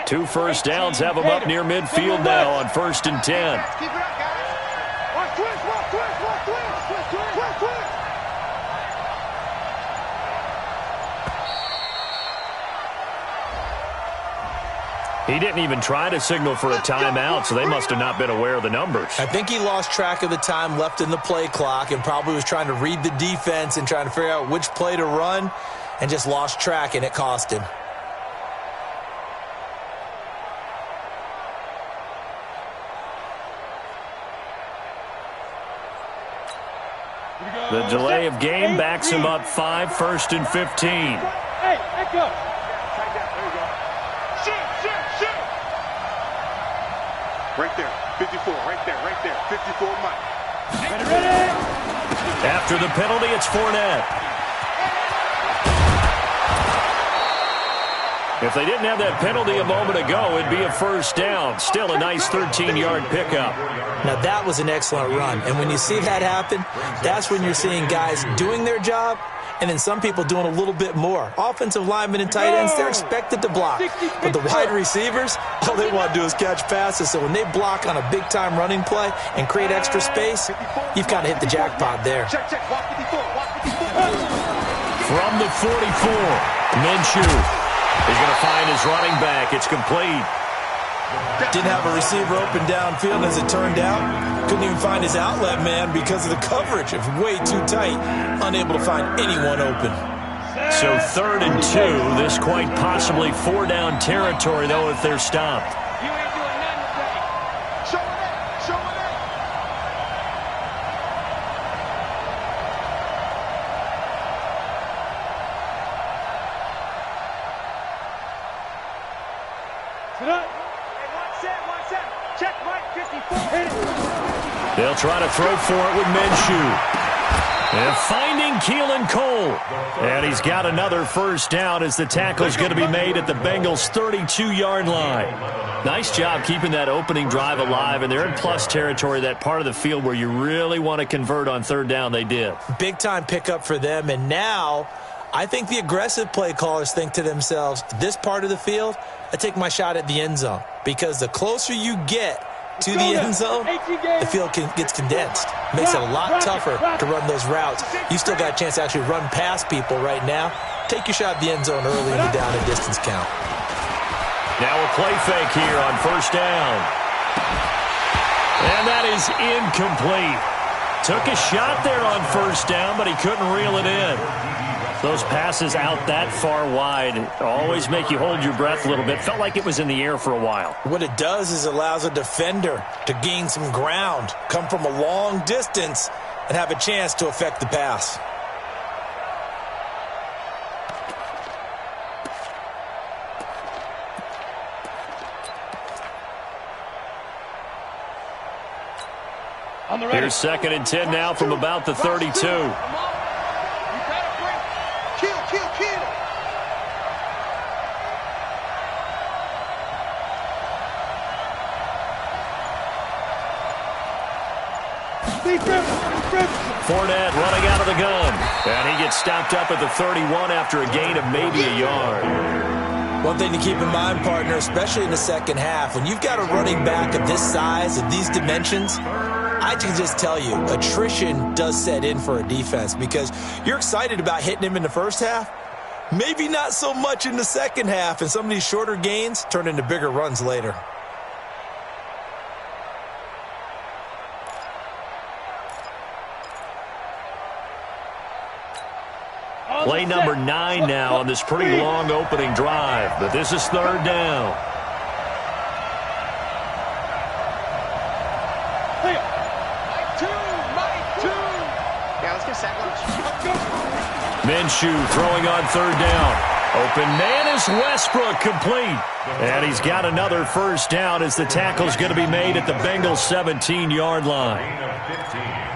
2 first downs have them up near midfield now on 1st and 10. Keep it up, guys. Watch twist. He didn't even try to signal for a timeout, so they must have not been aware of the numbers. I think he lost track of the time left in the play clock and probably was trying to read the defense and trying to figure out which play to run and just lost track, and it cost him. The delay of game backs him up 5, 1st and 15. Hey, echo. Right there, 54, right there, 54 Mike. Ready. After the penalty, it's Fournette. If they didn't have that penalty a moment ago, it'd be a first down. Still a nice 13-yard pickup. Now, that was an excellent run. And when you see that happen, that's when you're seeing guys doing their job and then some people doing a little bit more. Offensive linemen and tight ends, they're expected to block. But the wide receivers, all they want to do is catch passes. So when they block on a big-time running play and create extra space, you've kind of hit the jackpot there. From the 44, Minshew. He's going to find his running back. It's complete. Didn't have a receiver open downfield, as it turned out. Couldn't even find his outlet man because of the coverage. It was way too tight. Unable to find anyone open. So 3rd and 2. This quite possibly 4-down territory, though, if they're stopped. You ain't doing nothing today. Show it. Sit up. One set. Check Mike 54. Hit it. They'll try to throw for it with Minshew. And finding Keelan Cole. And he's got another first down as the tackle's going to be made at the Bengals' 32-yard line. Nice job keeping that opening drive alive, and they're in plus territory, that part of the field where you really want to convert on 3rd down. They did. Big-time pickup for them, and now I think the aggressive play callers think to themselves, this part of the field, I take my shot at the end zone, because the closer you get to the end zone, the field gets condensed. Makes it a lot tougher to run those routes. You still got a chance to actually run past people right now. Take your shot at the end zone early in the down and distance count. Now a play fake here on 1st down. And that is incomplete. Took a shot there on 1st down, but he couldn't reel it in. Those passes out that far wide always make you hold your breath a little bit. Felt like it was in the air for a while. What it does is allows a defender to gain some ground, come from a long distance, and have a chance to affect the pass. Here's 2nd and 10 now from about the 32. Fournette running out of the gun. And he gets stopped up at the 31 after a gain of maybe a yard. One thing to keep in mind, partner, especially in the second half, when you've got a running back of this size, of these dimensions, I can just tell you, attrition does set in for a defense because you're excited about hitting him in the first half. Maybe not so much in the second half, and some of these shorter gains turn into bigger runs later. Play number 9 now on this pretty long opening drive, but this is 3rd down. Minshew throwing on 3rd down. Open man is Westbrook, complete. And he's got another first down as the tackle's going to be made at the Bengals' 17-yard line.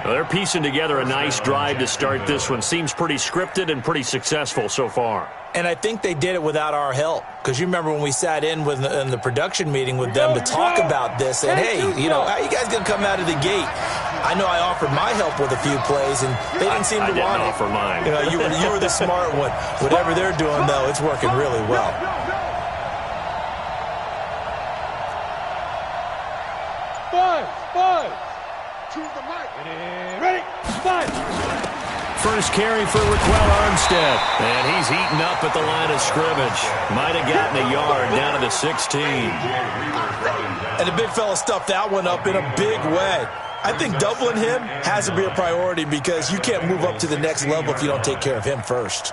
Well, they're piecing together a nice drive to start this one. Seems pretty scripted and pretty successful so far. And I think they did it without our help. Because you remember when we sat in the production meeting with them to talk about this. And, hey, you know, how you guys going to come out of the gate? I know I offered my help with a few plays, and they didn't seem to want it. I didn't offer mine. You know, you were the smart one. Whatever they're doing, though, it's working really well. Five. Choose the mic. Ready? 5. First carry for Raquel Armstead. And he's eaten up at the line of scrimmage. Might have gotten a yard down to the 16. And the big fella stuffed that one up in a big way. I think doubling him has to be a priority because you can't move up to the next level if you don't take care of him first.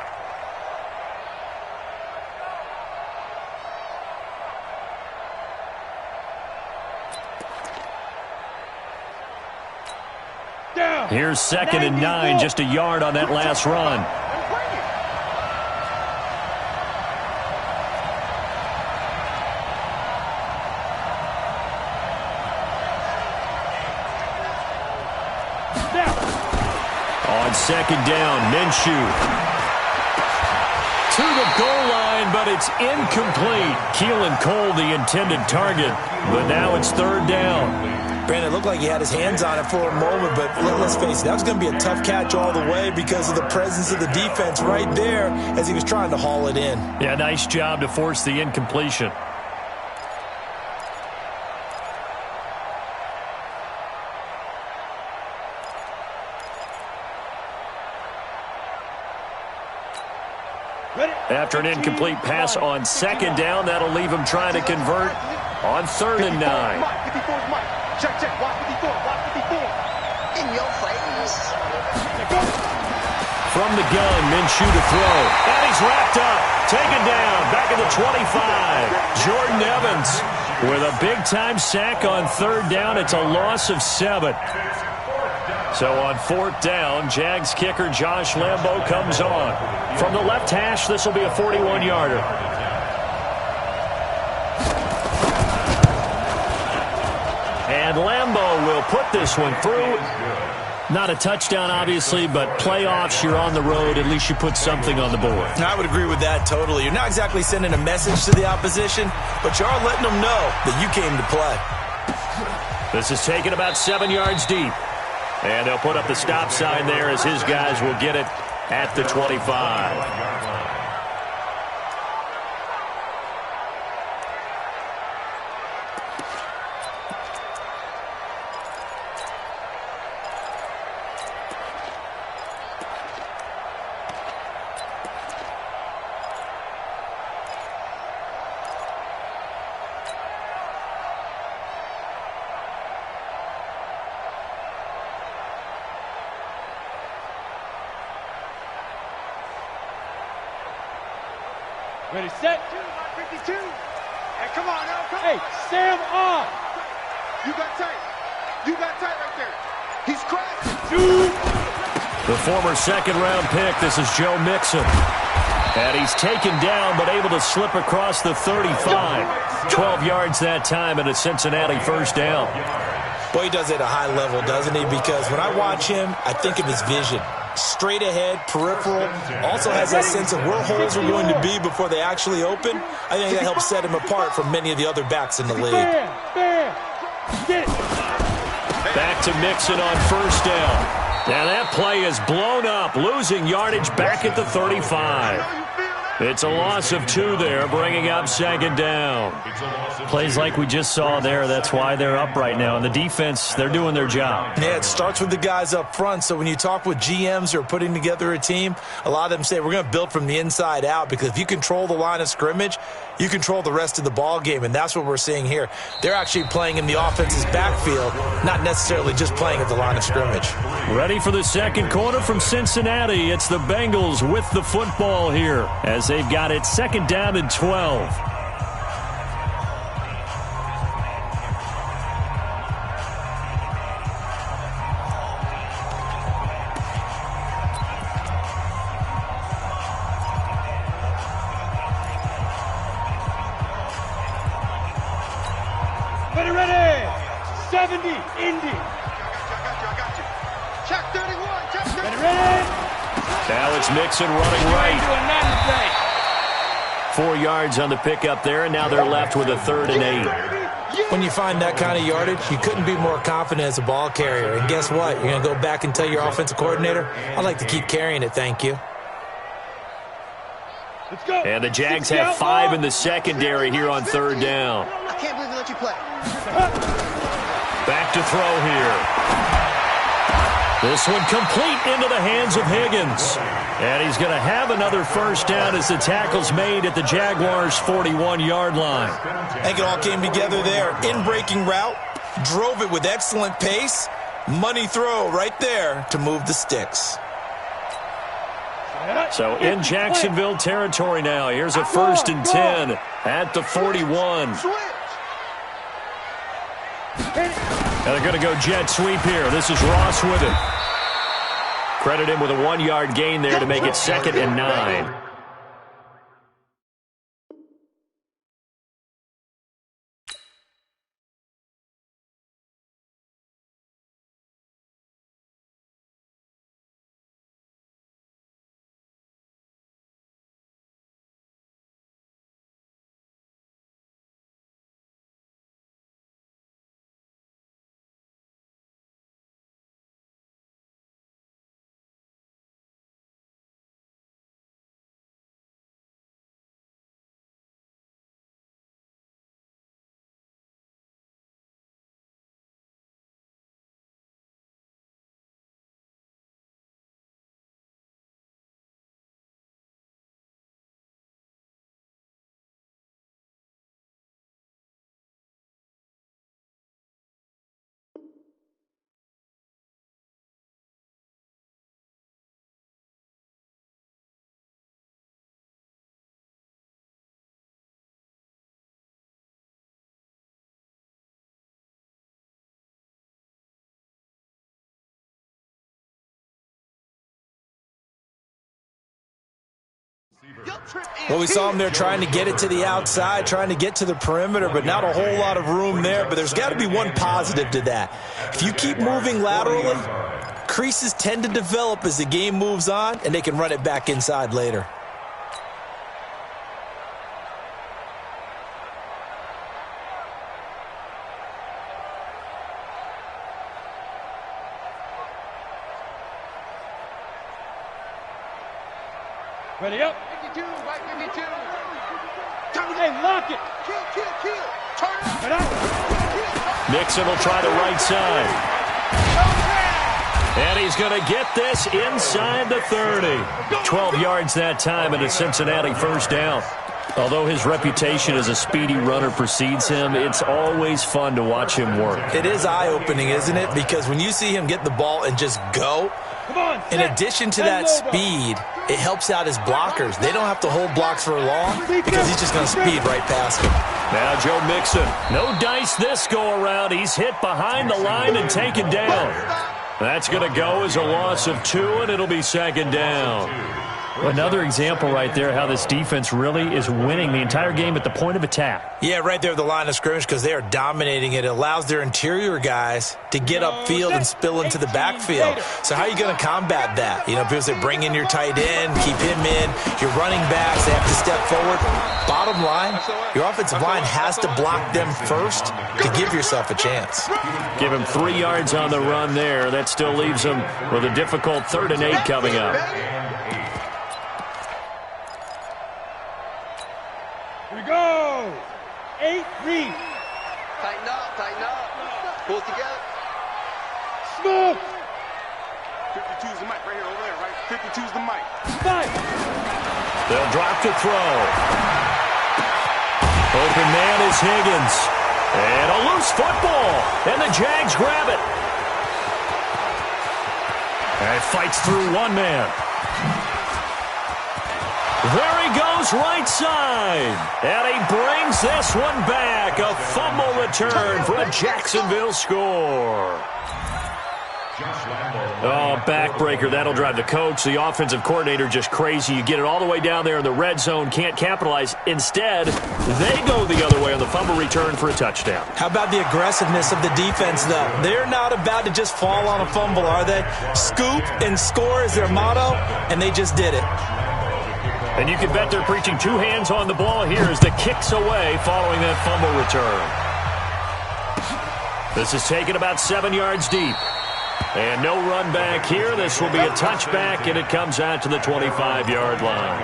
Here's 2nd and 9, just a yard on that last run. On 2nd down, Minshew. To the goal line, but it's incomplete. Keelan Cole, the intended target, but now it's 3rd down. Brandon, it looked like he had his hands on it for a moment, but let's face it, that was going to be a tough catch all the way because of the presence of the defense right there as he was trying to haul it in. Yeah, nice job to force the incompletion. After an incomplete pass on 2nd down, that'll leave him trying to convert on 3rd and 9. Check. Watch 54. In your face. From the gun, Minshew to throw. And he's wrapped up. Taken down. Back at the 25. Jordan Evans with a big-time sack on 3rd down. It's a loss of 7. So on 4th down, Jags kicker Josh Lambo comes on. From the left hash, this will be a 41-yarder. And Lambo will put this one through. Not a touchdown, obviously, but playoffs, you're on the road. At least you put something on the board. I would agree with that totally. You're not exactly sending a message to the opposition, but you are letting them know that you came to play. This is taken about 7 yards deep. And they'll put up the stop sign there as his guys will get it at the 25. Ready, set. 52. Hey, come on now. Hey, Sam on. You got tight. Right there. He's crashing. The former 2nd-round pick, this is Joe Mixon. And he's taken down, but able to slip across the 35. 12 yards that time, and a Cincinnati 1st down. Boy, he does it at a high level, doesn't he? Because when I watch him, I think of his vision. Straight ahead, peripheral, also has that sense of where holes are going to be before they actually open. I think that helps set him apart from many of the other backs in the league. Back to Mixon on 1st down. Now that play is blown up, losing yardage back at the 35. It's a loss of 2 there, bringing up 2nd down. Plays like we just saw there, that's why they're up right now. And the defense, they're doing their job. Yeah, it starts with the guys up front. So when you talk with GMs who are putting together a team, a lot of them say we're going to build from the inside out because if you control the line of scrimmage, you control the rest of the ball game, and that's what we're seeing here. They're actually playing in the offense's backfield, not necessarily just playing at the line of scrimmage. Ready for the 2nd quarter from Cincinnati. It's the Bengals with the football here as they've got it 2nd down and 12. Ready. 70, Indy. I got you. Check 31. Ready. Now it's Mixon running right. 4 yards on the pickup there, and now they're left with a 3rd and 8. When you find that kind of yardage, you couldn't be more confident as a ball carrier. And guess what? You're going to go back and tell your offensive coordinator, I'd like to keep carrying it, thank you. Let's go. And the Jags have 5 in the secondary here on 3rd down. I can't believe they let you play. Back to throw here. This one complete into the hands of Higgins. And he's going to have another first down as the tackle's made at the Jaguars' 41-yard line. I think it all came together there. In-breaking route, drove it with excellent pace. Money throw right there to move the sticks. So in Jacksonville territory now. Here's a 1st and 10 at the 41. Now they're going to go jet sweep here. This is Ross with it. Credit him with a 1-yard gain there to make it 2nd and 9. Well, we saw him there trying to get it to the outside, trying to get to the perimeter, but not a whole lot of room there. But there's got to be one positive to that. If you keep moving laterally, creases tend to develop as the game moves on, and they can run it back inside later. Ready up. 52, right 52. Hey, lock it. Kill. Turn it out. Mixon will try the right side. And he's going to get this inside the 30. 12 yards that time and a Cincinnati first down. Although his reputation as a speedy runner precedes him, it's always fun to watch him work. It is eye-opening, isn't it? Because when you see him get the ball and just go, in addition to that speed, it helps out his blockers. They don't have to hold blocks for long because he's just going to speed right past them. Now Joe Mixon. No dice this go-around. He's hit behind the line and taken down. That's going to go as a loss of 2, and it'll be 2nd down. Another example right there how this defense really is winning the entire game at the point of attack. Yeah, right there at the line of scrimmage because they are dominating it. It allows their interior guys to get upfield and spill into the backfield. So how are you going to combat that? You know, people say bring in your tight end, keep him in. Your running backs, they have to step forward. Bottom line, your offensive line has to block them first to give yourself a chance. Give him 3 yards on the run there. That still leaves him with a difficult 3rd and 8 coming up. Go! 8 read. Tighten up. Pull together. Smoke! 52's the mic right here, over there, right? 52's the mic. Fight! They'll drop to throw. Open man is Higgins. And a loose football. And the Jags grab it. And fights through one man. There he goes right side. And he brings this one back. A fumble return for a Jacksonville score. Oh, backbreaker. That'll drive the coach, the offensive coordinator, just crazy. You get it all the way down there in the red zone, can't capitalize. Instead, they go the other way on the fumble return for a touchdown. How about the aggressiveness of the defense, though? They're not about to just fall on a fumble, are they? Scoop and score is their motto, and they just did it. And you can bet they're preaching 2 hands on the ball here as the kick's away following that fumble return. This is taken about 7 yards deep. And no run back here. This will be a touchback, and it comes out to the 25-yard line.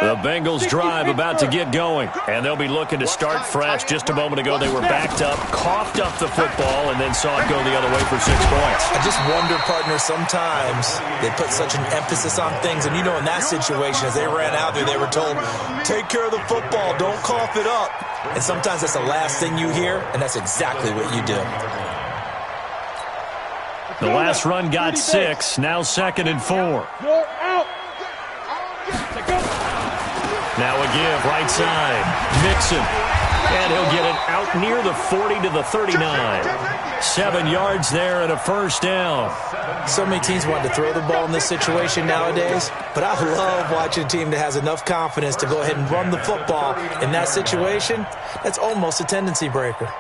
The Bengals drive about to get going, and they'll be looking to start fresh. Just a moment ago, they were backed up, coughed up the football, and then saw it go the other way for 6 points. I just wonder, partner, sometimes they put such an emphasis on things, and you know in that situation, as they ran out there, they were told, take care of the football, don't cough it up. And sometimes that's the last thing you hear, and that's exactly what you do. The last run got 6, now 2nd and 4. You're out. Now a give, right side. Mixon. And he'll get it out near the 40 to the 39. 7 yards there and a first down. So many teams want to throw the ball in this situation nowadays, but I love watching a team that has enough confidence to go ahead and run the football. In that situation, that's almost a tendency breaker.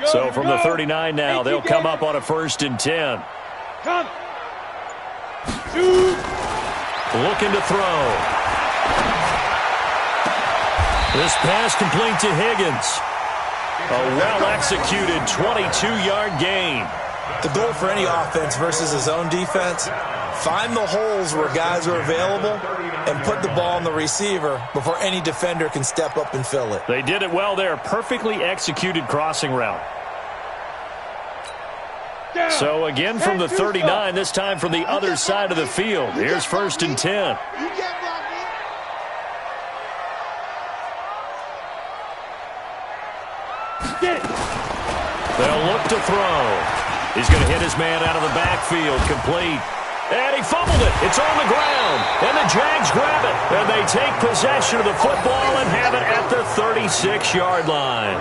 So from the 39 now, they'll come up on a 1st and 10. Come. Shoot. Looking to throw. This pass complete to Higgins. A well-executed 22-yard gain. The goal for any offense versus a zone defense, find the holes where guys are available and put the ball on the receiver before any defender can step up and fill it. They did it well there. Perfectly executed crossing route. So again from the 39, this time from the other side of the field. Here's 1st and 10. They'll look to throw. He's going to hit his man out of the backfield. Complete. And he fumbled it. It's on the ground. And the Jags grab it. And they take possession of the football and have it at the 36-yard line.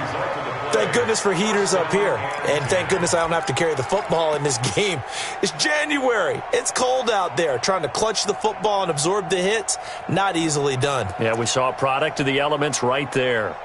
Thank goodness for heaters up here. And thank goodness I don't have to carry the football in this game. It's January. It's cold out there. Trying to clutch the football and absorb the hits, not easily done. Yeah, we saw a product of the elements right there.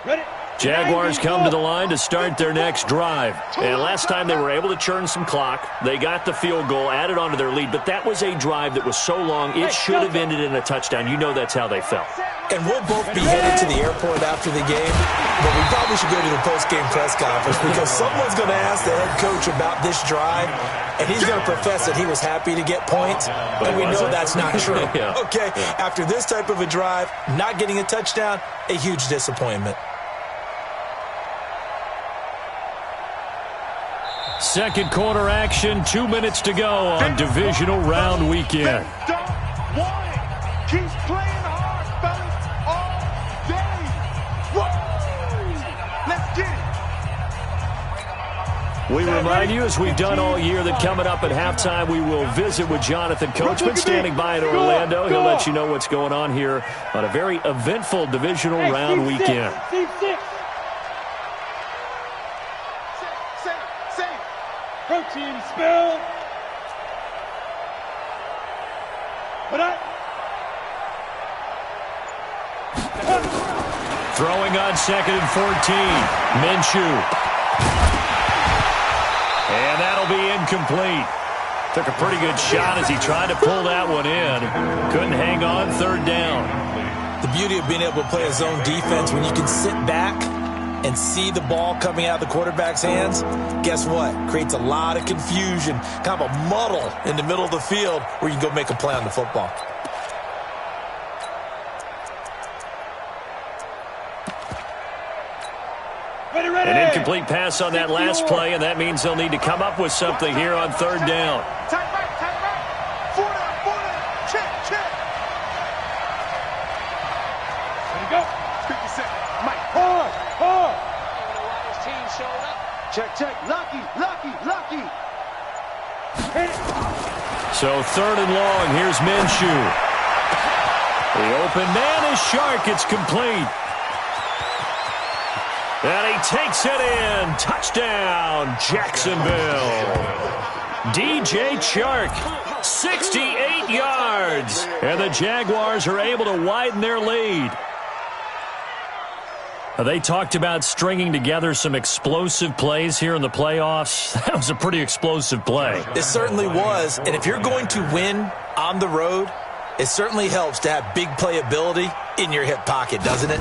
Ready. Jaguars come to the line to start their next drive. And last time they were able to churn some clock. They got the field goal, added on to their lead. But that was a drive that was so long, it should have ended in a touchdown. You know that's how they felt. And we'll both be headed to the airport after the game. But we probably should go to the post-game press conference because someone's going to ask the head coach about this drive. And he's going to profess that he was happy to get points. And we know that's not true. Yeah. Okay, after this type of a drive, not getting a touchdown, a huge disappointment. Second quarter action, 2 minutes to go on divisional round weekend. Don't want it. Keep playing hard, fellas, all day. Whoa. Let's get it. We remind you, as we've done all year, that coming up at halftime, we will visit with Jonathan Coachman standing by in Orlando. He'll let you know what's going on here on a very eventful divisional round weekend. Protein spill. What up? Throwing on 2nd and 14. Minshew. And that'll be incomplete. Took a pretty good shot as he tried to pull that one in. Couldn't hang on, 3rd down. The beauty of being able to play a zone defense when you can sit back and see the ball coming out of the quarterback's hands, guess what? Creates a lot of confusion, kind of a muddle in the middle of the field where you can go make a play on the football. An incomplete pass on that last play, and that means they'll need to come up with something here on 3rd down. Tight right. 4 down. Check. There you go. 50 seconds. Mike. Hard. His team showed up. Check. Lucky. Hit it. So 3rd and long, here's Minshew. The open man is Shark. It's complete. And he takes it in. Touchdown, Jacksonville. DJ Chark, 68 yards. And the Jaguars are able to widen their lead. They talked about stringing together some explosive plays here in the playoffs. That was a pretty explosive play. It certainly was. And if you're going to win on the road, it certainly helps to have big playability in your hip pocket, doesn't it?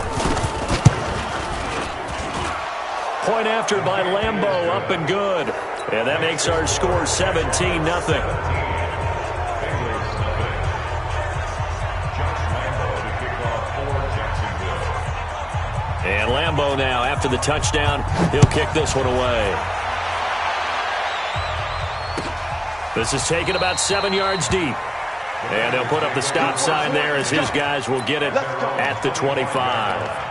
Point after by Lambeau, up and good. And that makes our score 17-0. And Lambeau now, after the touchdown, he'll kick this one away. This is taken about 7 yards deep. And they'll put up the stop sign there as his guys will get it at the 25.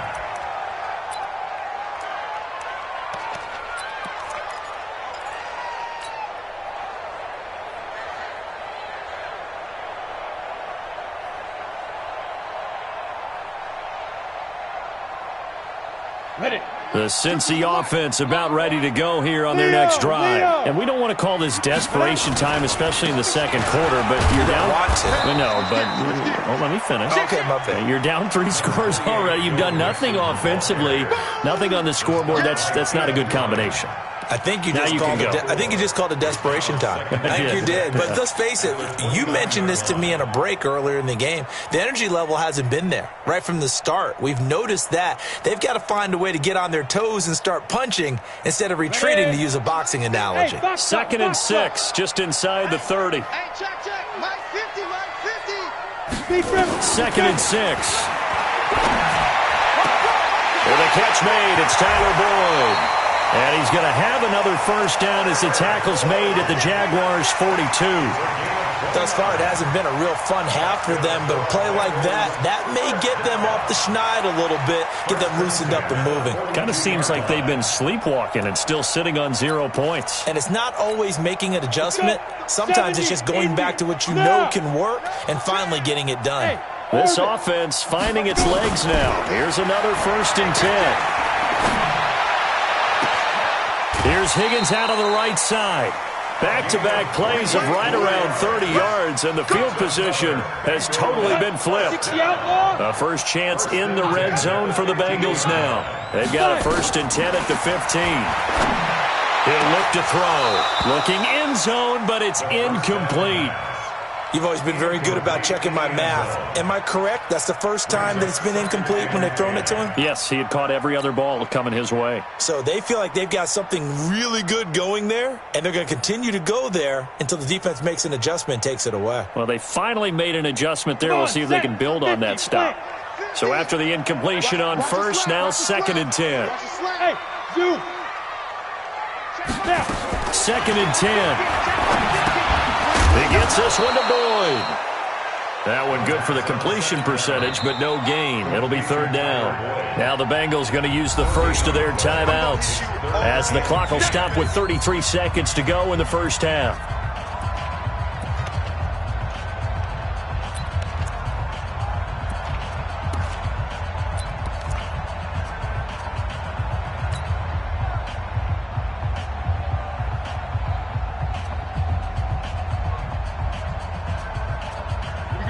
The Cincy offense about ready to go here on their next drive. And we don't want to call this desperation time, especially in the second quarter, but you're down. No, but let me finish. Okay, my bad. You're down 3 scores already. You've done nothing offensively, nothing on the scoreboard. That's not a good combination. I think you just called it desperation time. I think you did. But let's face it, you mentioned this to me in a break earlier in the game. The energy level hasn't been there right from the start. We've noticed that. They've got to find a way to get on their toes and start punching instead of retreating, to use a boxing analogy. 2nd and 6, just inside the 30. Hey, check. Mike 50, Mike 50. 2nd and 6. With a catch made, it's Tyler Boyd. And he's going to have another first down as the tackle's made at the Jaguars' 42. Thus far, it hasn't been a real fun half for them, but a play like that may get them off the schneid a little bit, get them loosened up and moving. Kind of seems like they've been sleepwalking and still sitting on 0 points. And it's not always making an adjustment. Sometimes it's just going back to what you know can work and finally getting it done. This offense finding its legs now. Here's another 1st and 10. Here's Higgins out on the right side. Back-to-back plays of right around 30 yards, and the field position has totally been flipped. A first chance in the red zone for the Bengals now. They've got a 1st and 10 at the 15. He'll look to throw. Looking end zone, but it's incomplete. You've always been very good about checking my math. Am I correct? That's the first time that it's been incomplete when they've thrown it to him? Yes, he had caught every other ball coming his way. So they feel like they've got something really good going there, and they're going to continue to go there until the defense makes an adjustment and takes it away. Well, they finally made an adjustment there. We'll see if they can build on that stop. So after the incompletion on first, now 2nd and 10. Hey, you. 2nd and 10. He gets this one to Boyd. That one good for the completion percentage, but no gain. It'll be 3rd down. Now the Bengals going to use the first of their timeouts as the clock will stop with 33 seconds to go in the first half.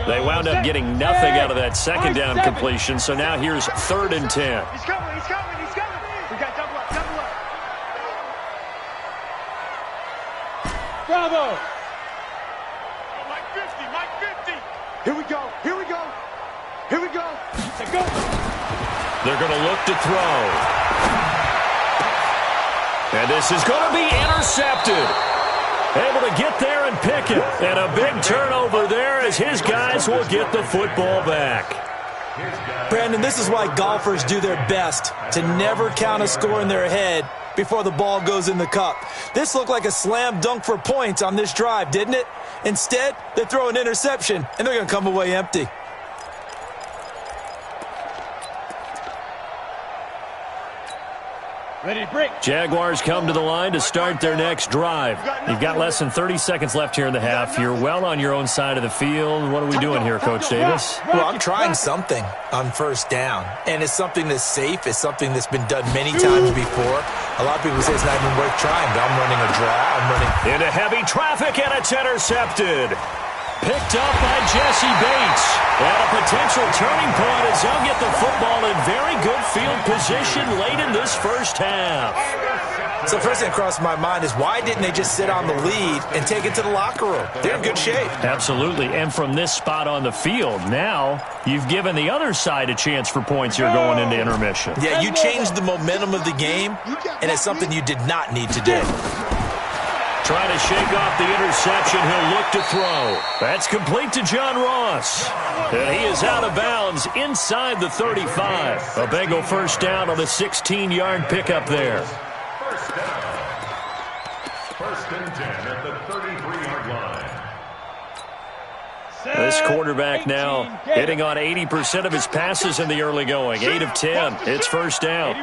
They wound up getting nothing out of that 2nd down completion, so now here's 3rd and 10. He's coming. We got double up. Bravo. Oh, Mike 50. Here we go. Let's go. They're going to look to throw. And this is going to be intercepted. Able to get there and pick it. And a big turnover there as his guys will get the football back. Brandon, this is why golfers do their best to never count a score in their head before the ball goes in the cup. This looked like a slam dunk for points on this drive, didn't it? Instead, they throw an interception, and they're going to come away empty. Jaguars come to the line to start their next drive. You've got less than 30 seconds left here in the half. You're well on your own side of the field. What are we doing here, Coach Davis? Well, I'm trying something on first down, and it's something that's safe. It's something that's been done many times before. A lot of people say it's not even worth trying, but I'm running a draw. I'm running into heavy traffic, and it's intercepted. Picked up by Jesse Bates. And a potential turning point as they'll get the football in very good field position late in this first half. So first thing that crossed my mind is why didn't they just sit on the lead and take it to the locker room? They're in good shape. Absolutely. And from this spot on the field, now you've given the other side a chance for points here going into intermission. Yeah, you changed the momentum of the game, and it's something you did not need to do. Trying to shake off the interception. He'll look to throw. That's complete to John Ross. And he is out of bounds inside the 35. A Bengal first down on the 16-yard pickup there. First and 10 at the 33-yard line. This quarterback now hitting on 80% of his passes in the early going. 8 of 10. It's first down.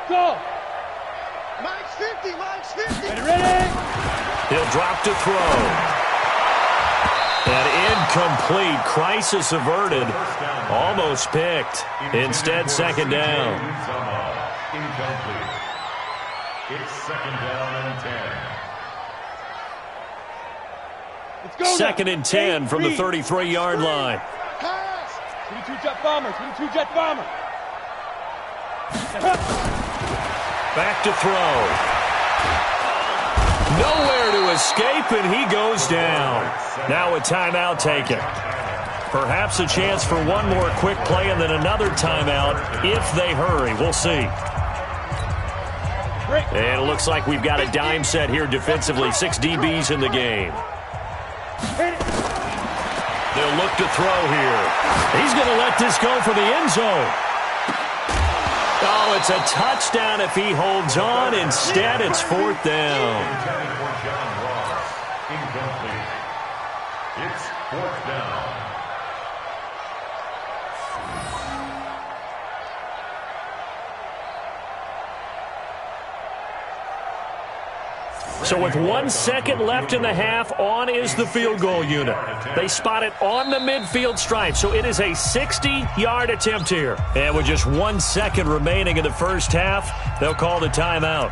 Go! Mike's 50! Ready? He'll drop to throw. And incomplete. Crisis averted. Almost picked. Instead, second down. Incomplete. It's second down and 10. Second and 10 from the 33-yard line. 22 jet bomber. Back to throw. Nowhere to escape, and he goes down. Now a timeout taken. Perhaps a chance for one more quick play and then another timeout if they hurry. We'll see. And it looks like we've got a dime set here defensively. 6 DBs in the game. They'll look to throw here. He's going to let this go for the end zone. Oh, it's a touchdown if he holds on. Instead, it's fourth down. Incomplete. It's fourth down. So with 1 second left in the half, on is the field goal unit. They spot it on the midfield stripe, so it is a 60-yard attempt here. And with just 1 second remaining in the first half, they'll call the timeout.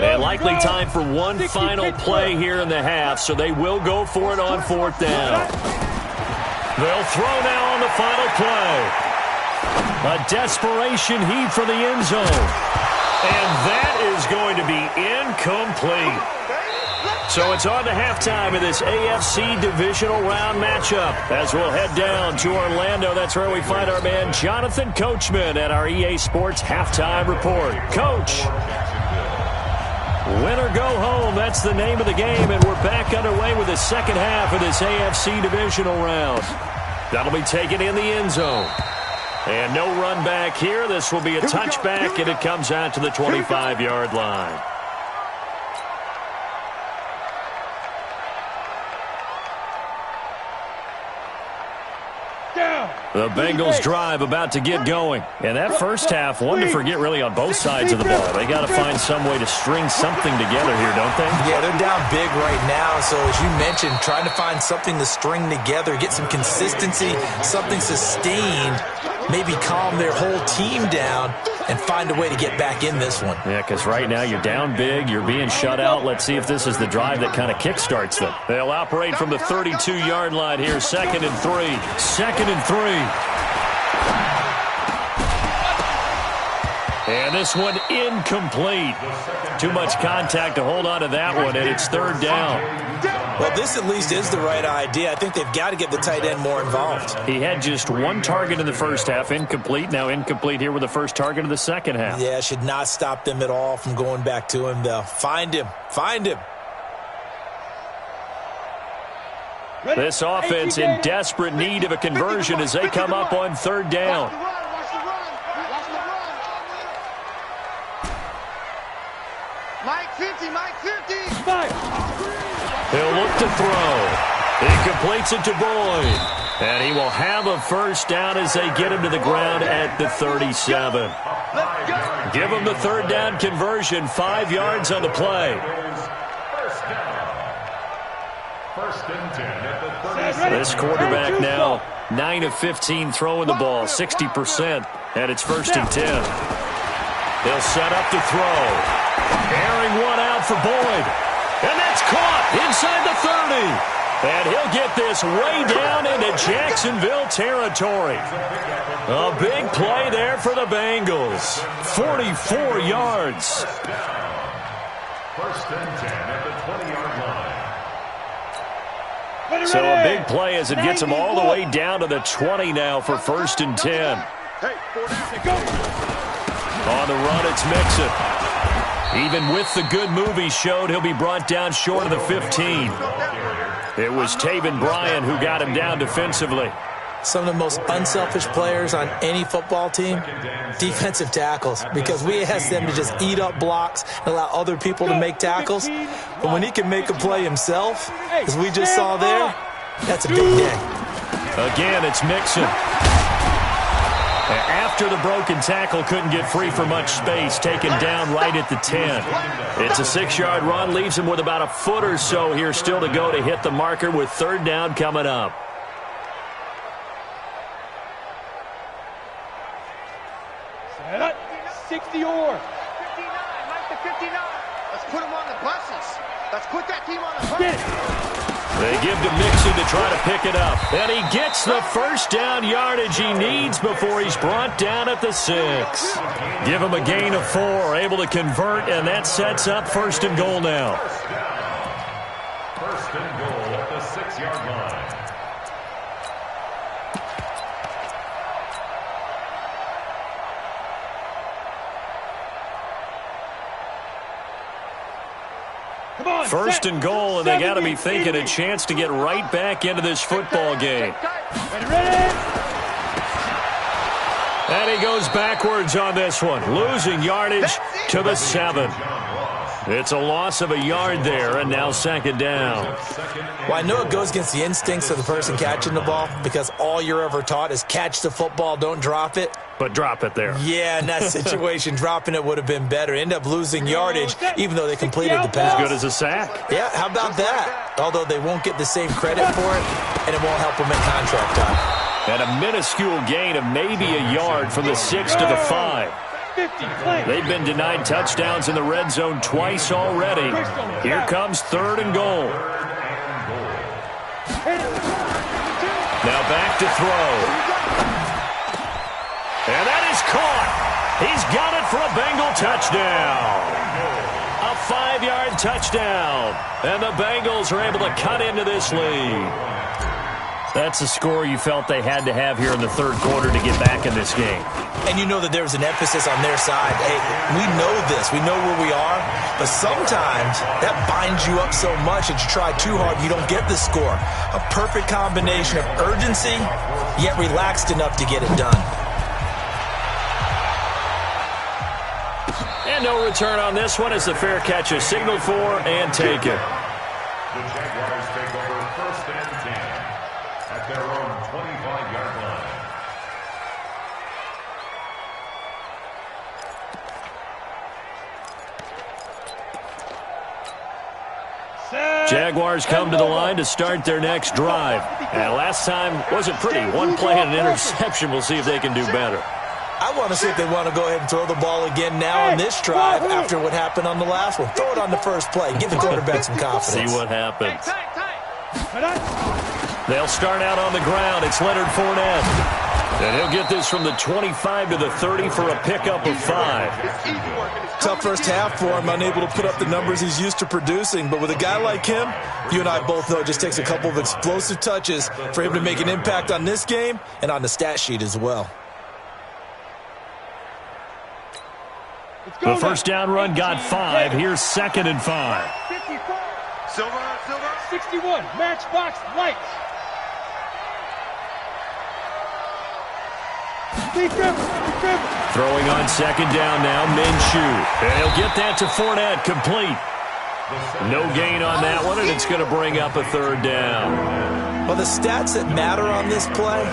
And likely time for one final play here in the half, so they will go for it on fourth down. They'll throw now on the final play. A desperation heave for the end zone. And that is going to be incomplete. So it's on to halftime of this AFC divisional round matchup. As we'll head down to Orlando, that's where we find our man Jonathan Coachman at our EA Sports Halftime Report. Coach. Win or go home, that's the name of the game, and we're back underway with the second half of this AFC divisional round. That'll be taken in the end zone. And no run back here. This will be a touchback, and it comes out to the 25-yard line. The Bengals drive about to get going. And that first half, one to forget really on both sides of the ball. They got to find some way to string something together here, don't they? Yeah, they're down big right now. So as you mentioned, trying to find something to string together, get some consistency, something sustained, maybe calm their whole team down and find a way to get back in this one. Yeah, because right now you're down big, you're being shut out. Let's see if this is the drive that kind of kickstarts them. They'll operate from the 32-yard line here, 2nd and 3. 2nd and 3. And this one incomplete. Too much contact to hold on to that one, and it's third down. Well, this at least is the right idea. I think they've got to get the tight end more involved. He had just one target in the first half, incomplete. Now incomplete here with the first target of the second half. Yeah, should not stop them at all from going back to him, though. Find him. Find him. This offense in desperate need of a conversion as they come up on third down. Mike 50, Mike 50. He'll look to throw. He completes it to Boyd. And he will have a first down as they get him to the ground at the 37. Give him the third down conversion, 5 yards on the play. First and 10 at the 37. This quarterback now 9 of 15 throwing the ball, 60%, and it's first and 10. They'll set up to throw. Airing one out for Boyd. And that's caught inside the 30. And he'll get this way down into Jacksonville territory. A big play there for the Bengals. 44 yards. First and 10 at the 20-yard line. So a big play as it gets him all the way down to the 20 now for first and 10. On the run, it's Mixon. Even with the good move he showed, he'll be brought down short of the 15. It was Taven Bryan who got him down defensively. Some of the most unselfish players on any football team, defensive tackles, because we ask them to just eat up blocks and allow other people to make tackles. But when he can make a play himself, as we just saw there, that's a big day. Again, it's Mixon. After the broken tackle, couldn't get free for much space, taken down right at the 10. It's a 6-yard run, leaves him with about a foot or so here still to go to hit the marker with third down coming up. Set up, 60 or 59, Mike the 59. Let's put him on the buses. Let's put that team on the buses. They give to Mixon to try to pick it up. And he gets the first down yardage he needs before he's brought down at the 6. Give him a gain of 4, able to convert, and that sets up first and goal now. First and goal at the 6-yard line. First and goal, and they got to be thinking a chance to get right back into this football game. And he goes backwards on this one, losing yardage to the 7. It's a loss of a yard there, and now second down. Well, I know it goes against the instincts of the person catching the ball because all you're ever taught is catch the football, don't drop it. But drop it there. Yeah, in that situation, dropping it would have been better. End up losing yardage, even though they completed the pass. As good as a sack. Yeah, how about that? Although they won't get the same credit for it, and it won't help them in contract time. And a minuscule gain of maybe a yard from the 6 to the 5. They've been denied touchdowns in the red zone twice already. Here comes third and goal. Now back to throw. And that is caught. He's got it for a Bengal touchdown. A 5-yard touchdown. And the Bengals are able to cut into this lead. That's a score you felt they had to have here in the third quarter to get back in this game. And you know that there was an emphasis on their side. Hey, we know this. We know where we are. But sometimes that binds you up so much that you try too hard, you don't get the score. A perfect combination of urgency, yet relaxed enough to get it done. And no return on this one as the fair catch is signaled for and taken. The Jaguars take over first and 10 at their own 25-yard line. Jaguars come to the line to start their next drive. And last time wasn't pretty. One play and an interception. We'll see if they can do better. I want to see if they want to go ahead and throw the ball again now on this drive after what happened on the last one. Throw it on the first play. Give the quarterback some confidence. See what happens. They'll start out on the ground. It's Leonard Fournette. And he'll get this from the 25 to the 30 for a pickup of 5. Tough first half for him, unable to put up the numbers he's used to producing. But with a guy like him, you and I both know it just takes a couple of explosive touches for him to make an impact on this game and on the stat sheet as well. The first down run got 5. Here's second and 5. Silver. 61, Matchbox Lights. Throwing on second down now, Minshew. And he'll get that to Fournette, complete. No gain on that one, and it's going to bring up a third down. Well, the stats that matter on this play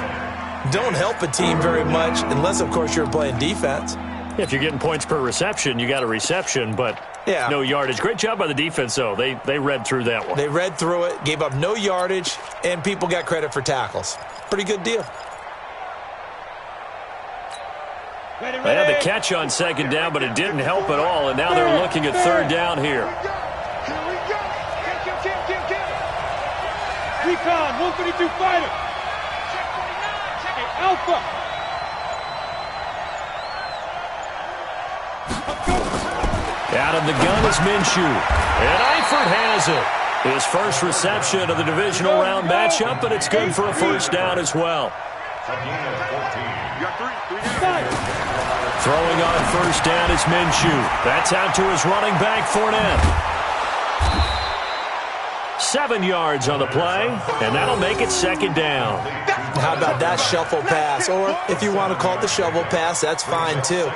don't help a team very much unless, of course, you're playing defense. If you're getting points per reception, you got a reception, but no yardage. Great job by the defense, though. They read through that one. They read through it, gave up no yardage, and people got credit for tackles. Pretty good deal. They had the catch on second down, but it didn't help at all, and now they're looking at third down here. Here we go. Kill. Recon, 152 fighter. Hey, Alpha. Out of the gun is Minshew. And Eifert has it. His first reception of the divisional round matchup, but it's good for a first down as well. Throwing on first down is Minshew. That's out to his running back, Fournette. 7 yards on the play, and that'll make it second down. How about that shuffle pass? Or if you want to call it the shovel pass, that's fine too.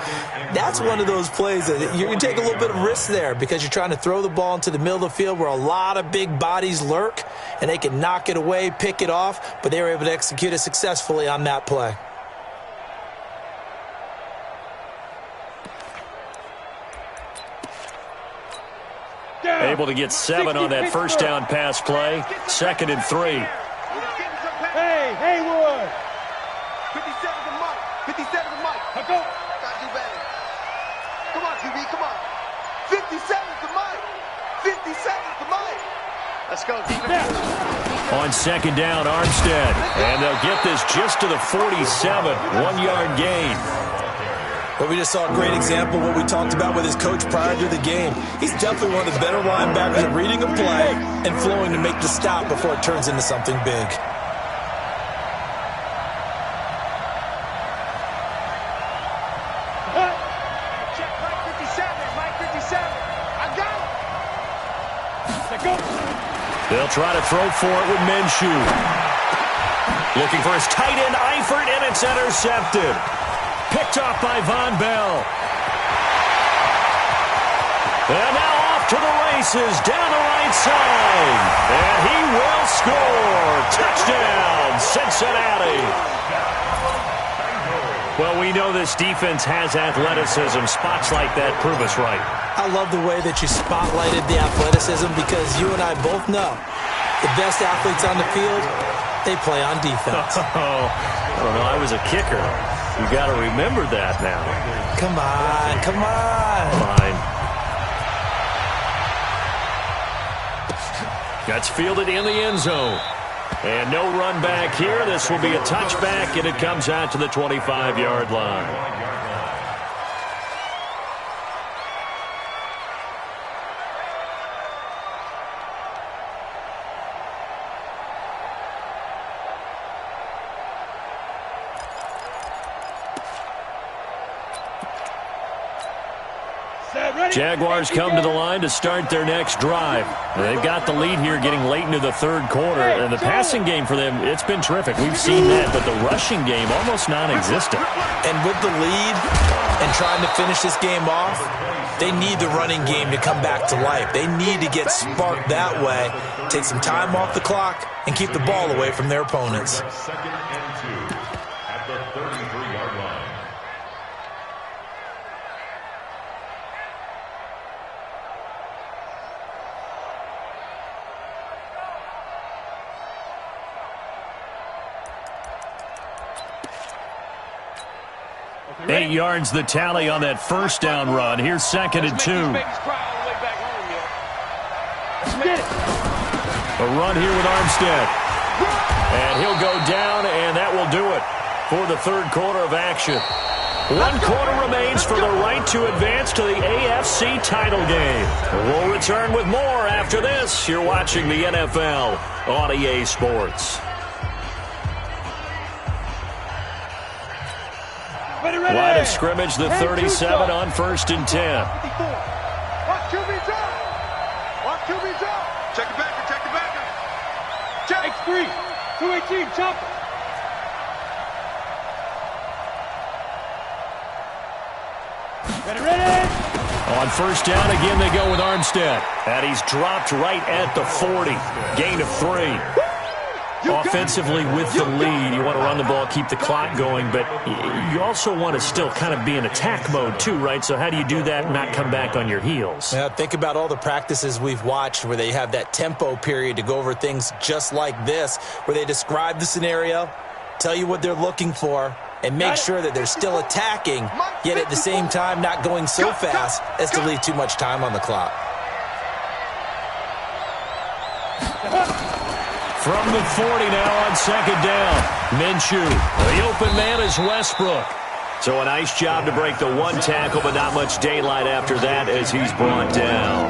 That's one of those plays that you take a little bit of risk there because you're trying to throw the ball into the middle of the field where a lot of big bodies lurk, and they can knock it away, pick it off, but they were able to execute it successfully on that play. Able to get 7 on that first down pass play. 2nd and 3. Hey, Haywood. 57's the mic. 57's the mic. Go. Gotta do better. Come on, QB, come on. 57's the mic. 57's the mic. Let's go, defense. On second down, Armstead. And they'll get this just to the 47. 1-yard gain. But we just saw a great example of what we talked about with his coach prior to the game. He's definitely one of the better linebackers at reading a play and flowing to make the stop before it turns into something big. Check Mike 57. Mike 57. I got it. Go. They'll try to throw for it with Minshew. Looking for his tight end, Eifert, and it's intercepted. Picked off by Von Bell. And now off to the races down the right side. And he will score. Touchdown, Cincinnati. Well, we know this defense has athleticism. Spots like that prove us right. I love the way that you spotlighted the athleticism because you and I both know the best athletes on the field, they play on defense. Oh, I don't know. I was a kicker. You got to remember that now. Come on. Fine. That's fielded in the end zone. And no run back here. This will be a touchback, and it comes out to the 25-yard line. Jaguars come to the line to start their next drive. They've got the lead here getting late into the third quarter, and the passing game for them, it's been terrific. We've seen that, but the rushing game almost non-existent. And with the lead and trying to finish this game off, they need the running game to come back to life. They need to get sparked that way, take some time off the clock, and keep the ball away from their opponents. 2nd and 2 at the 33-yard line. Eight yards the tally on that first down run. Here's 2nd and 2. A run here with Armstead. And he'll go down, and that will do it for the third quarter of action. 1 quarter remains for the right to advance to the AFC title game. We'll return with more after this. You're watching the NFL on EA Sports. Line of scrimmage, the 37 on 1st and 10. Watch QB drop. Watch QB drop. Check it back. 3, 218, chopper. Ready. On first down, again, they go with Armstead. And he's dropped right at the 40. Gain of 3. Offensively with the lead, you want to run the ball, keep the clock going, but you also want to still kind of be in attack mode too, right? So how do you do that and not come back on your heels? Yeah, think about all the practices we've watched where they have that tempo period to go over things just like this, where they describe the scenario, tell you what they're looking for, and make sure that they're still attacking, yet at the same time not going so fast as to leave too much time on the clock. From the 40 now on second down. Minshew. The open man is Westbrook. So a nice job to break the one tackle, but not much daylight after that as he's brought down.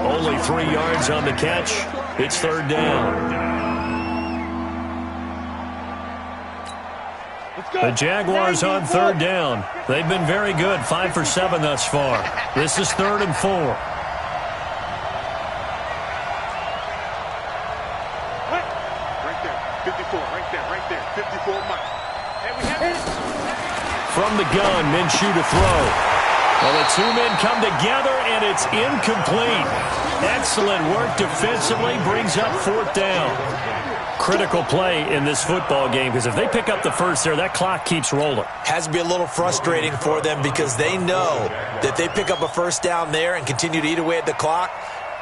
Only 3 yards on the catch. It's third down. The Jaguars on third down. They've been very good, 5 for 7 thus far. This is 3rd and 4. From the gun, Minshew to throw. Well, the 2 men come together, and it's incomplete. Excellent work defensively, brings up 4th down. Critical play in this football game, because if they pick up the first there, that clock keeps rolling. Has to be a little frustrating for them because they know that they pick up a first down there and continue to eat away at the clock,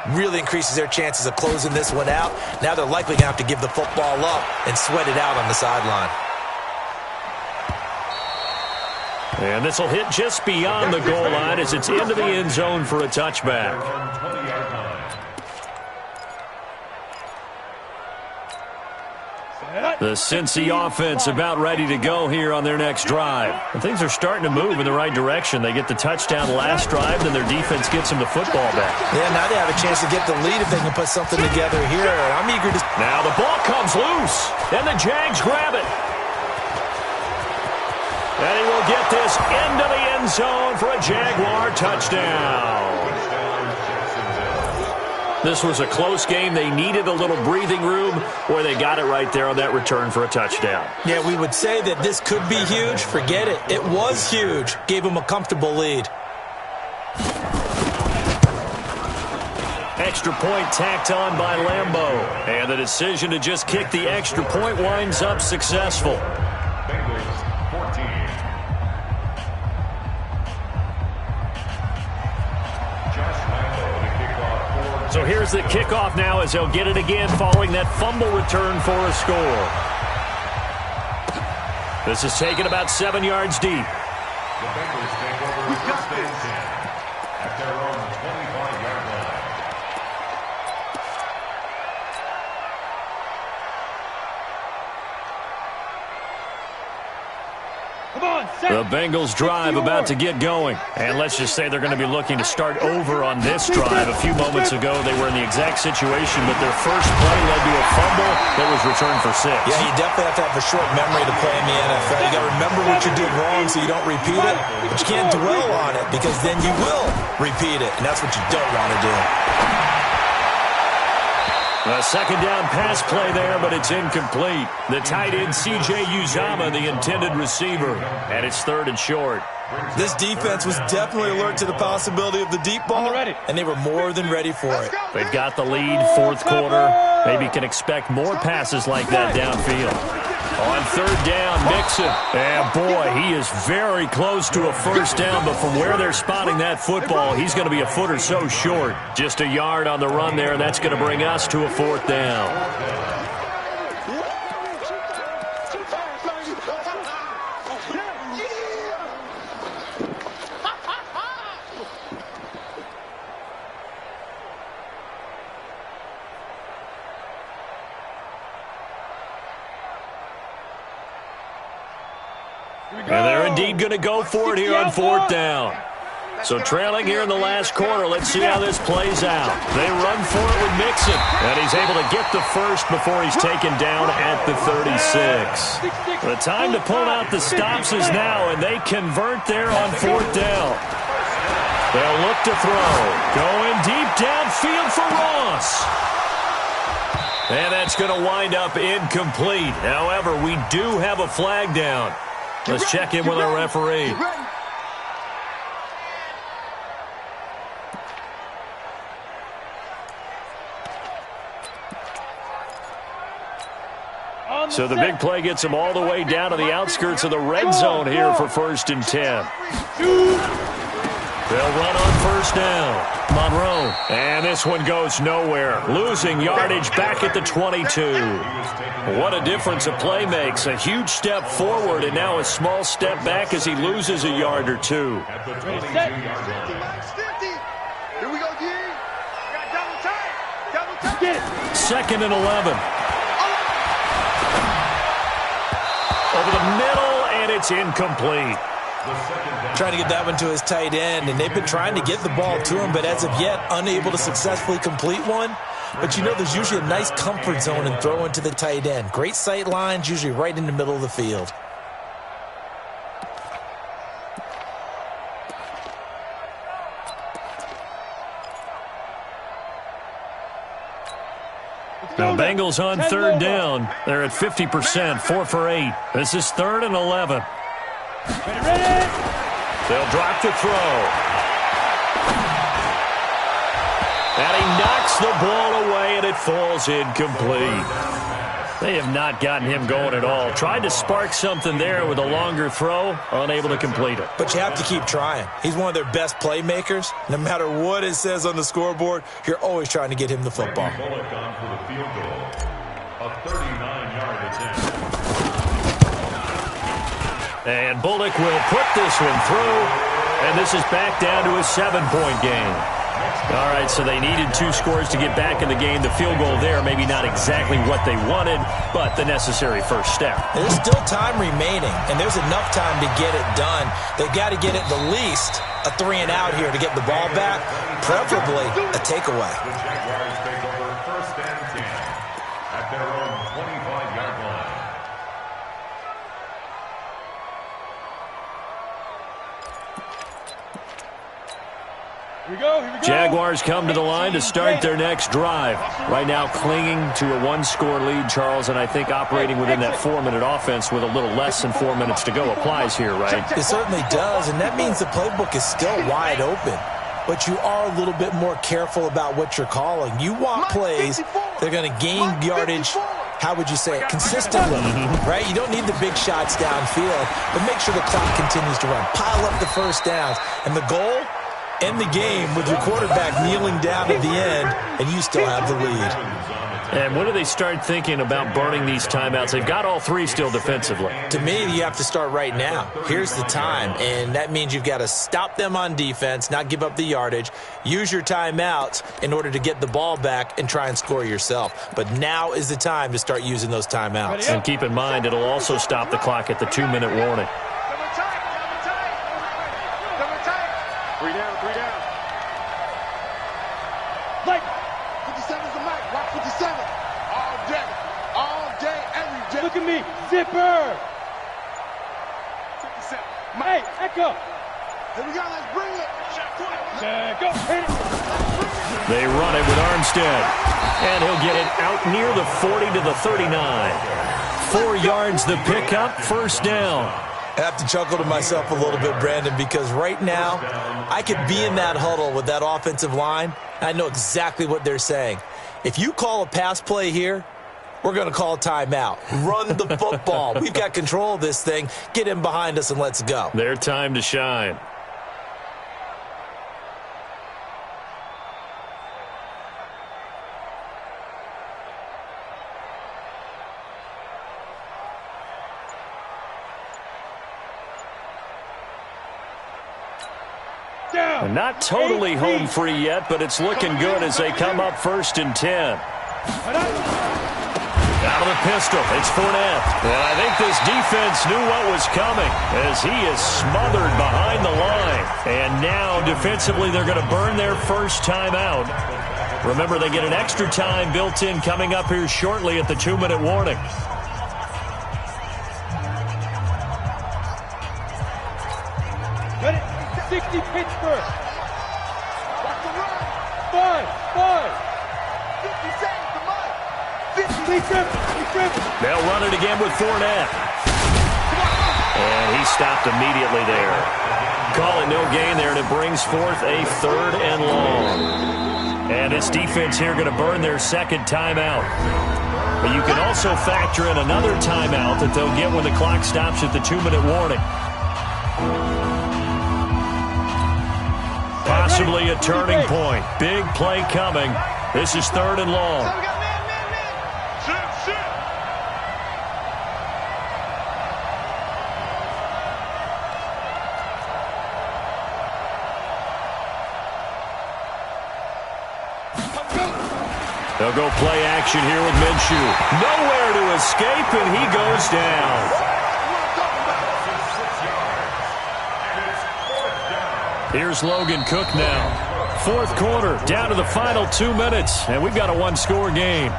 really increases their chances of closing this one out. Now they're likely going to have to give the football up and sweat it out on the sideline. And this will hit just beyond the goal line as it's into the end zone for a touchback. The Cincy offense about ready to go here on their next drive. And things are starting to move in the right direction. They get the touchdown last drive, then their defense gets them the football back. Yeah, now they have a chance to get the lead if they can put something together here. I'm eager to... Now the ball comes loose, and the Jags grab it. And he will get this into the end zone for a Jaguar touchdown. This was a close game. They needed a little breathing room, where they got it right there on that return for a touchdown. Yeah, we would say that this could be huge. Forget it. It was huge. Gave them a comfortable lead. Extra point tacked on by Lambeau. And the decision to just kick the extra point winds up successful. So here's the kickoff now as they'll get it again following that fumble return for a score. This is taken about 7 yards deep. The Bengals take over first and 10 at their own 25-yard line. The Bengals drive about to get going. And let's just say they're going to be looking to start over on this drive. A few moments ago, they were in the exact situation, but their first play led to a fumble that was returned for 6. Yeah, you definitely have to have a short memory to play in the NFL. You got to remember what you did wrong so you don't repeat it. But you can't dwell on it because then you will repeat it, and that's what you don't want to do. A second down pass play there, but it's incomplete. The tight end, C.J. Uzomah, the intended receiver. And it's 3rd and short. This defense was definitely alert to the possibility of the deep ball, and they were more than ready for it. They've got the lead, 4th quarter. Maybe can expect more passes like that downfield. On 3rd down, Mixon. And boy, he is very close to a first down, but from where they're spotting that football, he's going to be a foot or so short. Just a yard on the run there, and that's going to bring us to a 4th down. And they're indeed going to go for it here on 4th down. So trailing here in the last quarter, let's see how this plays out. They run for it with Mixon, and he's able to get the first before he's taken down at the 36. The time to pull out the stops is now, and they convert there on 4th down. They'll look to throw. Going deep downfield for Ross. And that's going to wind up incomplete. However, we do have a flag down. Let's check in with our referee. So the big play gets them all the way down to the outskirts of the red zone here for 1st and 10. They'll run on 1st down. Monroe. And this one goes nowhere. Losing yardage back at the 22. What a difference a play makes. A huge step forward and now a small step back as he loses a yard or two. At the 22-yard line. Here we go, D. Got double tight. Double tight. Get it. 2nd and 11. Over the middle, and it's incomplete. Trying to get that one to his tight end, and they've been trying to get the ball to him, but as of yet, unable to successfully complete one. But you know there's usually a nice comfort zone in throwing to the tight end. Great sight lines, usually right in the middle of the field. The Bengals on 3rd down. They're at 50%, 4 for 8. This is 3rd and 11. Ready. They'll drop the throw. And he knocks the ball away, and it falls incomplete. They have not gotten him going at all. Tried to spark something there with a longer throw, unable to complete it. But you have to keep trying. He's one of their best playmakers. No matter what it says on the scoreboard, you're always trying to get him the football. Bullock on for the field goal. A 39-yard attempt. And Bullock will put this one through, and this is back down to a 7-point game. All right, so they needed 2 scores to get back in the game. The field goal there, maybe not exactly what they wanted, but the necessary first step. There's still time remaining, and there's enough time to get it done. They've got to get at the least a 3-and-out here to get the ball back, preferably a takeaway. The Jaguars take over 1st and 10 at their own 25-yard line. Here we go. Jaguars come to the line to start their next drive. Right now clinging to a 1-score lead, Charles, and I think operating within that 4-minute offense with a little less than 4 minutes to go applies here, right? It certainly does, and that means the playbook is still wide open. But you are a little bit more careful about what you're calling. You want plays that are going to gain yardage, how would you say it, consistently, right? You don't need the big shots downfield, but make sure the clock continues to run. Pile up the first downs, and the goal, end the game with your quarterback kneeling down at the end, and you still have the lead. And when do they start thinking about burning these timeouts? They've got all 3 still defensively. To me, you have to start right now. Here's the time, and that means you've got to stop them on defense, not give up the yardage, use your timeouts in order to get the ball back and try and score yourself. But now is the time to start using those timeouts. And keep in mind, it'll also stop the clock at the 2-minute warning. Double tight. Double tight. 3 down. Like 57's the mic. Rock 57. All day, every day. look at me. Zipper. 57. Hey, Echo. Here we go. Let's bring it. Go. Hit it. They run it with Armstead. And he'll get it out near the 40 to the 39. 4 yards the pickup, 1st down. I have to chuckle to myself a little bit, Brandon, because right now I could be in that huddle with that offensive line. I know exactly what they're saying. If you call a pass play here, we're going to call a timeout. Run the football. We've got control of this thing. Get in behind us and let's go. Their time to shine. Down. Not totally home free yet, but it's looking good as they come up 1st and 10. Out of the pistol, it's Fournette. And I think this defense knew what was coming as he is smothered behind the line. And now, defensively, they're going to burn their first time out. Remember, they get an extra time built in coming up here shortly at the 2-minute warning. Ready? 60 Pittsburgh. Watch the run. 5. 57's the mic. They'll run it again with Fournette. And he stopped immediately there. Call it no gain there, and it brings forth a 3rd and long. And this defense here going to burn their second timeout. But you can also factor in another timeout that they'll get when the clock stops at the 2-minute warning. Possibly a turning point. Big play coming. This is 3rd and long. They'll go play action here with Minshew. Nowhere to escape, and he goes down. Here's Logan Cook now. 4th quarter, down to the final 2 minutes, and we've got a 1-score game.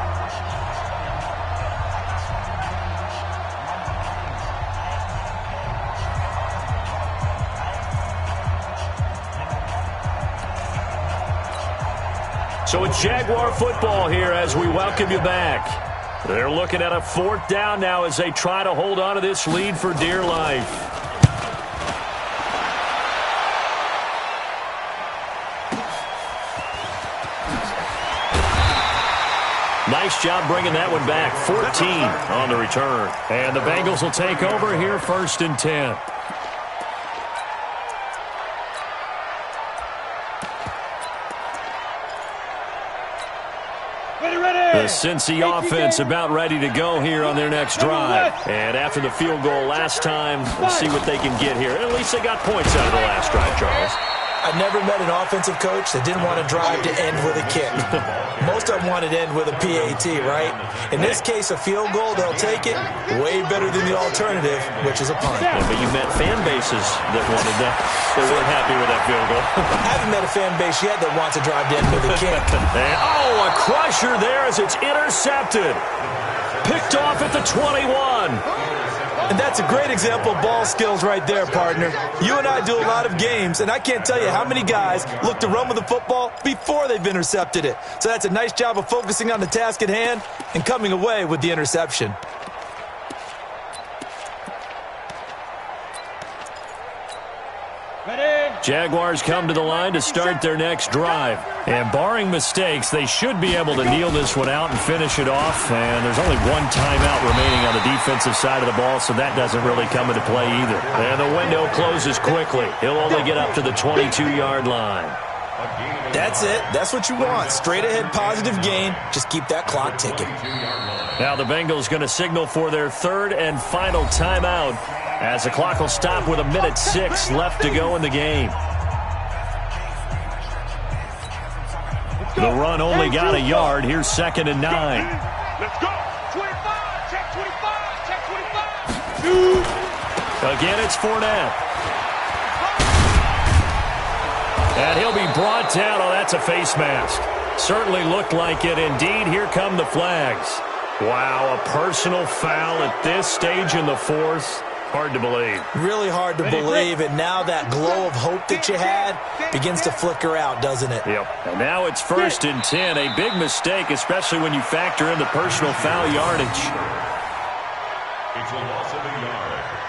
So it's Jaguar football here as we welcome you back. They're looking at a 4th down now as they try to hold on to this lead for dear life. Nice job bringing that one back. 14 on the return. And the Bengals will take over here 1st and 10. The Cincy offense about ready to go here on their next drive. And after the field goal last time, we'll see what they can get here. At least they got points out of the last drive, Charles. I never met an offensive coach that didn't want to drive to end with a kick. Most of them wanted to end with a PAT, right? In this case, a field goal, they'll take it way better than the alternative, which is a punt. Yeah, but you met fan bases that wanted that. They weren't happy with that field goal. I haven't met a fan base yet that wants to drive to end with a kick. And, oh, a crusher there as it's intercepted. Picked off at the 21. And that's a great example of ball skills right there, partner. You and I do a lot of games, and I can't tell you how many guys look to run with the football before they've intercepted it. So that's a nice job of focusing on the task at hand and coming away with the interception. Jaguars come to the line to start their next drive. And barring mistakes, they should be able to kneel this one out and finish it off. And there's only 1 timeout remaining on the defensive side of the ball, so that doesn't really come into play either. And the window closes quickly. He'll only get up to the 22-yard line. That's it. That's what you want. Straight ahead positive gain. Just keep that clock ticking. Now the Bengals going to signal for their 3rd and final timeout, as the clock will stop with 1:06 left to go in the game. The run only got a yard. Here's 2nd and 9. Let's go. 25. Check 25. Check 25. Again, it's Fournette. And he'll be brought down. Oh, that's a face mask. Certainly looked like it. Indeed, here come the flags. Wow, a personal foul at this stage in the 4th. Hard to believe. Really hard to believe, and now that glow of hope that you had begins to flicker out, doesn't it? Yep. And now it's 1st and 10. A big mistake, especially when you factor in the personal foul yardage. It's a loss of a yard.